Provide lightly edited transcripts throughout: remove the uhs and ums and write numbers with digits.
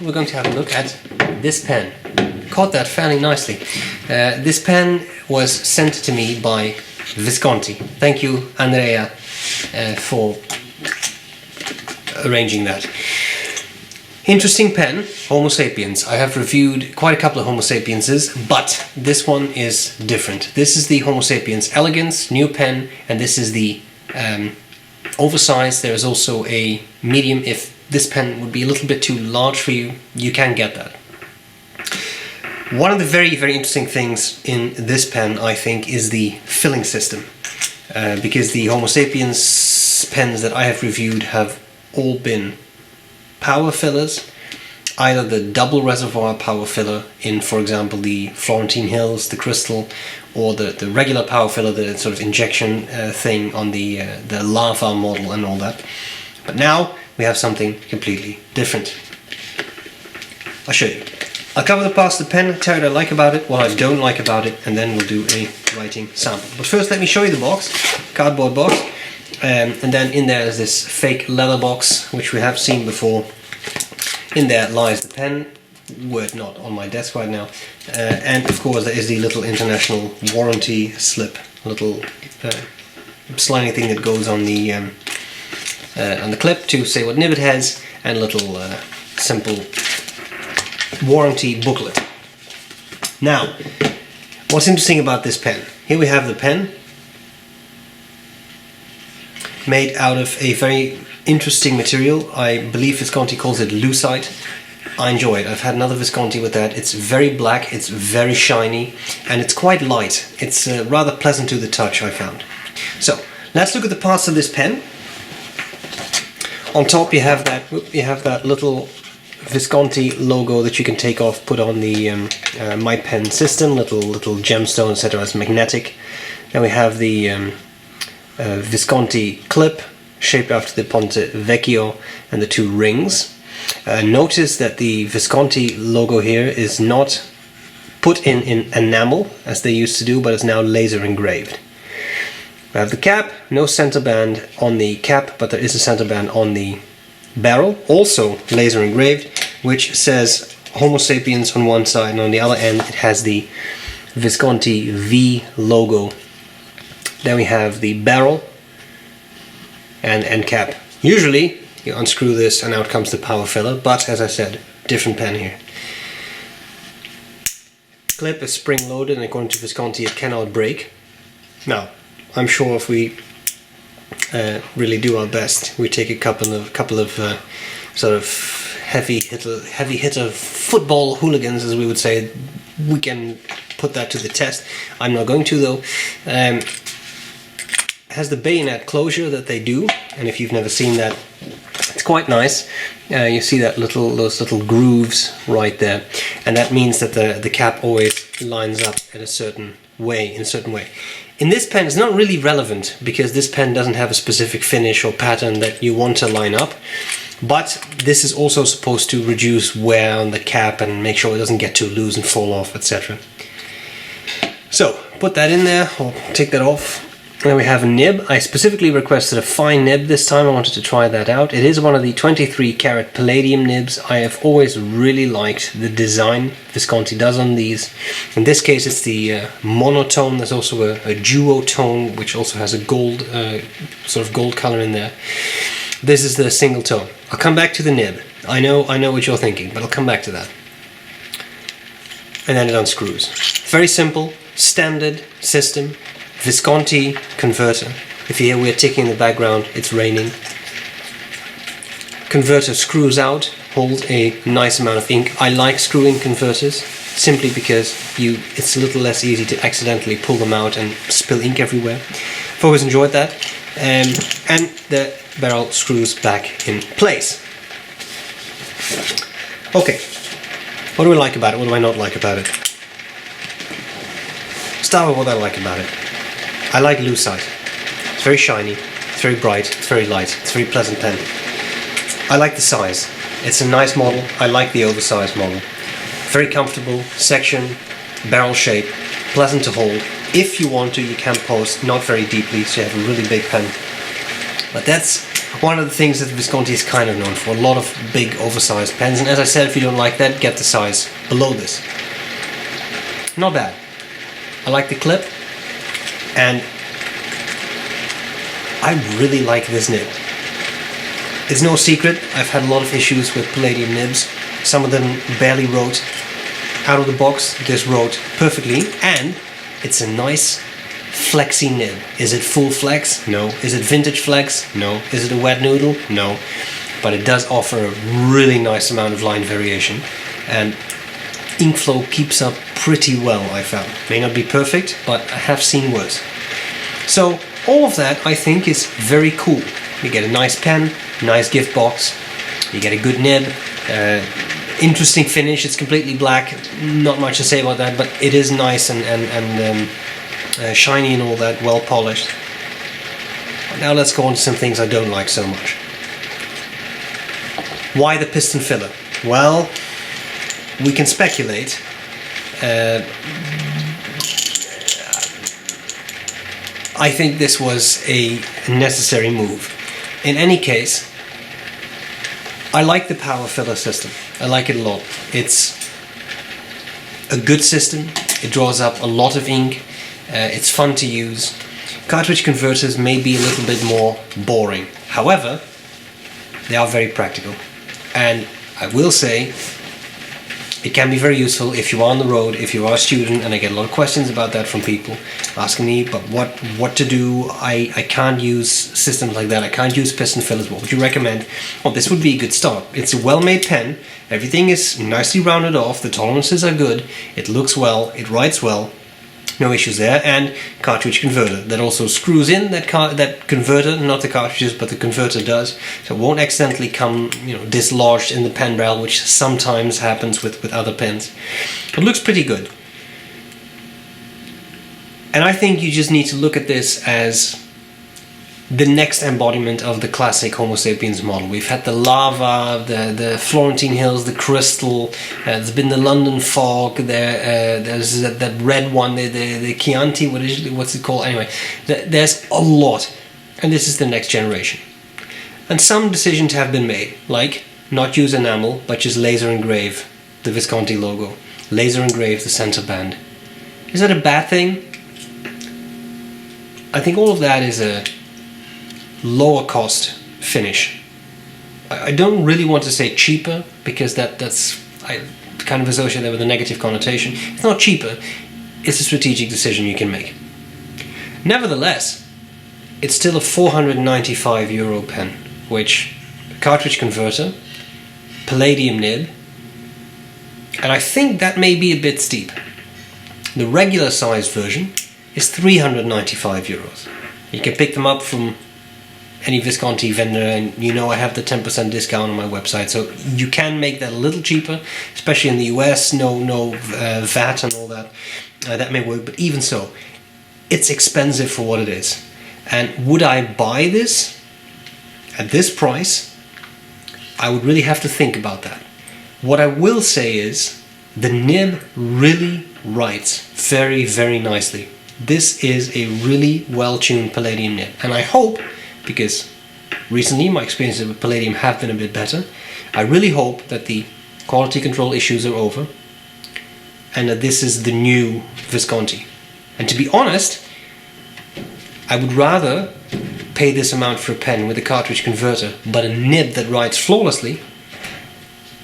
we're going to have a look at this pen. Caught that fairly nicely. This pen was sent to me by Visconti. Thank you, Andrea, for arranging that. Interesting pen, Homo Sapiens. I have reviewed quite a couple of Homo Sapienses, but this one is different. This is the Homo Sapiens Elegance, new pen, and this is the oversized. There is also a medium. If this pen would be a little bit too large for you, you can get that. One of the very, very interesting things in this pen, I think, is the filling system. Because the Homo Sapiens pens that I have reviewed have all been power fillers, either the double reservoir power filler in, for example, the Florentine Hills, the Crystal, or the regular power filler, the sort of injection thing on the lava model and all that. But now we have something completely different. I'll show you. I'll cover the parts of the pen, tell you what I like about it, what I don't like about it, and then we'll do a writing sample. But first let me show you the box, cardboard box. And then in there is this fake leather box, which we have seen before. In there lies the pen, word not on my desk right now. And of course there is the little international warranty slip, little sliding thing that goes on the clip to say what nib it has, and a little simple warranty booklet. Now, what's interesting about this pen? Here we have the pen, made out of a very interesting material. I believe Visconti calls it lucite. I enjoy it. I've had another Visconti with that. It's very black, it's very shiny, and it's quite light. It's rather pleasant to the touch, I found. So, let's look at the parts of this pen. On top you have that little Visconti logo that you can take off, put on the My Pen system, little gemstone, etc. It's magnetic. Then we have the Visconti clip, shaped after the Ponte Vecchio, and the two rings. Notice that the Visconti logo here is not put in enamel, as they used to do, but is now laser engraved. We have the cap, no center band on the cap, but there is a center band on the barrel, also laser engraved, which says Homo Sapiens on one side, and on the other end it has the Visconti V logo. Then we have the barrel and end cap. Usually you unscrew this and out comes the power filler, but as I said, different pen here. Clip is spring loaded, and according to Visconti it cannot break. Now, I'm sure if we really do our best, we take a couple of sort of heavy hitter football hooligans, as we would say, we can put that to the test. I'm not going to though. Has the bayonet closure that they do, and if you've never seen that, it's quite nice. You see that those little grooves right there, and that means that the cap always lines up in a certain way. In this pen it's not really relevant, because this pen doesn't have a specific finish or pattern that you want to line up, but this is also supposed to reduce wear on the cap and make sure it doesn't get too loose and fall off, etc. So put that in there, or take that off. Then we have a nib. I specifically requested a fine nib this time. I wanted to try that out. It is one of the 23 karat palladium nibs. I have always really liked the design Visconti does on these. In this case it's the monotone. There's also a duotone, which also has a gold, sort of gold color in there. This is the single tone. I'll come back to the nib. I know what you're thinking, but I'll come back to that. And then it unscrews. Very simple, standard system. Visconti converter. If you hear we're ticking in the background, it's raining. Converter screws out, holds a nice amount of ink. I like screw-in converters simply because it's a little less easy to accidentally pull them out and spill ink everywhere. I've always enjoyed that. And the barrel screws back in place. Okay, what do I like about it? What do I not like about it? Start with what I like about it. I like lucite. It's very shiny, it's very bright, it's very light, it's a very pleasant pen. I like the size. It's a nice model. I like the oversized model. Very comfortable, section, barrel shape, pleasant to hold. If you want to, you can post not very deeply, so you have a really big pen. But that's one of the things that Visconti is kind of known for. A lot of big, oversized pens. And as I said, if you don't like that, get the size below this. Not bad. I like the clip. And I really like this nib. It's no secret, I've had a lot of issues with palladium nibs. Some of them barely wrote out of the box. This wrote perfectly, and it's a nice flexy nib. Is it full flex? No. Is it vintage flex? No. Is it a wet noodle? No. But it does offer a really nice amount of line variation, and ink flow keeps up pretty well, I found. May not be perfect, but I have seen worse. So all of that, I think, is very cool. You get a nice pen, nice gift box, you get a good nib, interesting finish. It's completely black, not much to say about that, but it is nice and shiny and all that, well polished. Now let's go on to some things I don't like so much. Why the piston filler? Well, we can speculate. I think this was a necessary move. In any case, I like the power filler system. I like it a lot. It's a good system. It draws up a lot of ink. It's fun to use. Cartridge converters may be a little bit more boring. However, they are very practical. And I will say, it can be very useful if you are on the road, if you are a student, and I get a lot of questions about that from people asking me, but what to do? I can't use systems like that. I can't use piston fillers. What would you recommend? Well, this would be a good start. It's a well-made pen. Everything is nicely rounded off. The tolerances are good. It looks well. It writes well. No issues there. And cartridge converter that also screws in that converter, not the cartridges, but the converter does, so it won't accidentally come, dislodged in the pen barrel, which sometimes happens with other pens. It looks pretty good, and I think you just need to look at this as the next embodiment of the classic Homo Sapiens model. We've had the lava, the Florentine hills, the crystal, there's been the London fog, there's that red one, the Chianti, what's it called? Anyway, there's a lot, and this is the next generation. And some decisions have been made, like not use enamel, but just laser engrave the Visconti logo, laser engrave the center band. Is that a bad thing? I think all of that is a lower cost finish. I don't really want to say cheaper, because that's I kind of associate that with a negative connotation. It's not cheaper, it's a strategic decision you can make. Nevertheless, it's still a €495 pen, which cartridge converter, palladium nib, and I think that may be a bit steep. The regular sized version is €395. You can pick them up from any Visconti vendor, and I have the 10% discount on my website, so you can make that a little cheaper, especially in the US. No VAT and all that. That may work, but even so, it's expensive for what it is. And would I buy this at this price? I would really have to think about that. What I will say is the nib really writes very, very nicely. This is a really well-tuned palladium nib, and I hope, because recently my experiences with palladium have been a bit better, I really hope that the quality control issues are over and that this is the new Visconti. And to be honest, I would rather pay this amount for a pen with a cartridge converter but a nib that writes flawlessly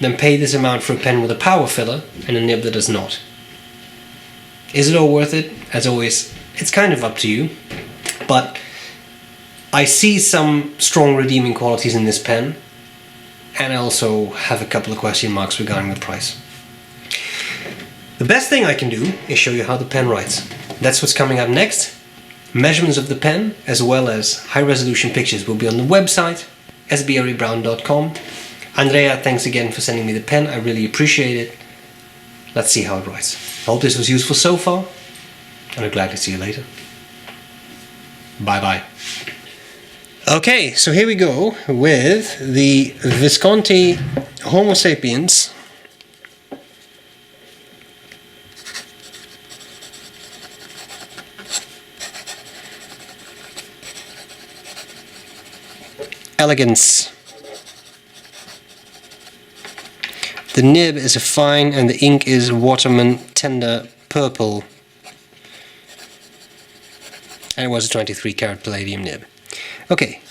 than pay this amount for a pen with a power filler and a nib that does not. Is it all worth it? As always, it's kind of up to you, but I see some strong redeeming qualities in this pen, and I also have a couple of question marks regarding the price. The best thing I can do is show you how the pen writes. That's what's coming up next. Measurements of the pen, as well as high-resolution pictures, will be on the website, sbrebrown.com. Andrea, thanks again for sending me the pen. I really appreciate it. Let's see how it writes. I hope this was useful so far, and I'm glad to see you later. Bye-bye. Okay, so here we go with the Visconti Homo Sapiens Elegance. The nib is a fine and the ink is Waterman Tender Purple. And it was a 23 karat palladium nib. Okay.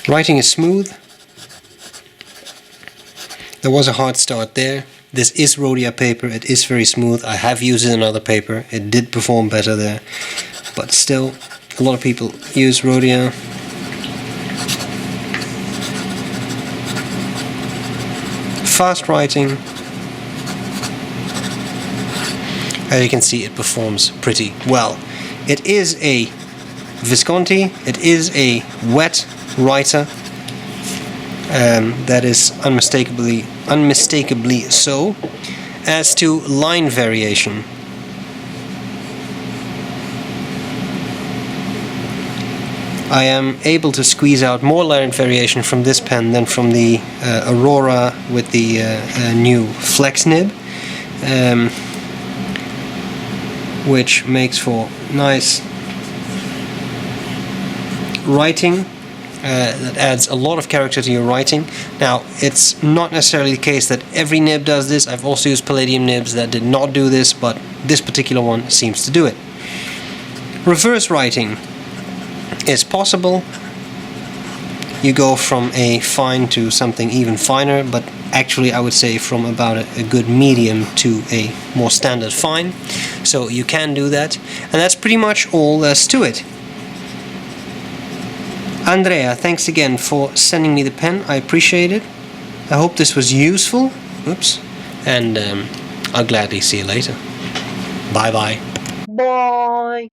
Writing is smooth. There was a hard start there. This is Rhodia paper, it is very smooth. I have used it in other paper, it did perform better there. But still, a lot of people use Rhodia. Fast writing. As you can see, it performs pretty well. It is a Visconti, it is a wet writer. That is unmistakably so. As to line variation, I am able to squeeze out more line variation from this pen than from the Aurora with the new flex nib, which makes for nice writing. That adds a lot of character to your writing. Now, it's not necessarily the case that every nib does this. I've also used palladium nibs that did not do this, but this particular one seems to do it. Reverse writing is possible. You go from a fine to something even finer, but actually I would say from about a good medium to a more standard fine. So you can do that, and that's pretty much all there's to it. Andrea, thanks again for sending me the pen. I appreciate it. I hope this was useful. Oops. And I'll gladly see you later. Bye bye. Bye.